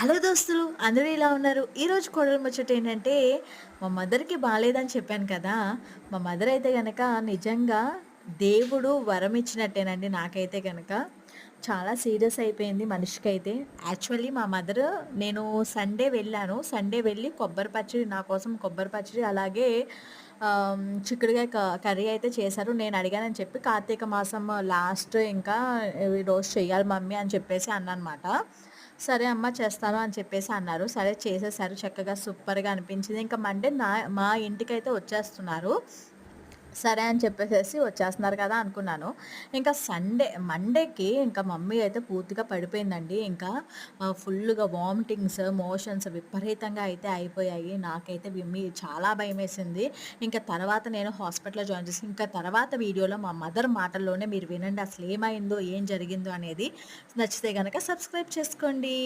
Hello దోస్తులు అందరూ ఎలా ఉన్నారు? ఈరోజు కోడల ముచ్చట ఏంటంటే, మా మదర్‌కి బాలేదని చెప్పాను కదా! మా మదర్ అయితే గనక నిజంగా దేవుడు వరం ఇచ్చినట్టేనండి నాకైతే గనక. చాలా సీరియస్ అయిపోయింది మనిషికైతే. యాక్చువల్లీ మా మదర్ నేను సండే వెళ్ళాను. సండే వెళ్ళి కొబ్బరి పచ్చడి నా కోసం కొబ్బరి పచ్చడి అలాగే చిక్కుడుగాయ కర్రీ అయితే చేశారు. నేను అడిగానని చెప్పి కార్తీక మాసం లాస్ట్ ఇంకా ఈరోజు చెయ్యాలి మమ్మీ అని చెప్పేసి అన్నానన్నమాట. సరే అమ్మ చేస్తాను అని చెప్పేసి అన్నారు. సరే చేసేసారు చక్కగా సూపర్‌గా అనిపించింది. ఇంకా మండే మా ఇంటికైతే వచ్చేస్తున్నారు. సరే అని చెప్పేసేసి వచ్చేస్తున్నారు కదా అనుకున్నాను. ఇంకా మండేకి ఇంకా మమ్మీ అయితే పూర్తిగా పడిపోయిందండి. ఇంకా ఫుల్లుగా వామిటింగ్స్, మోషన్స్ విపరీతంగా అయితే అయిపోయాయి. నాకైతే చాలా భయమేసింది. ఇంకా తర్వాత నేను హాస్పిటల్‌లో జాయిన్ చేసి ఇంకా తర్వాత వీడియోలో మా మదర్ మాటల్లోనే మీరు వినండి అసలేమైందో, ఏం జరిగిందో అనేది. నచ్చితే గనక సబ్స్క్రైబ్ చేసుకోండి.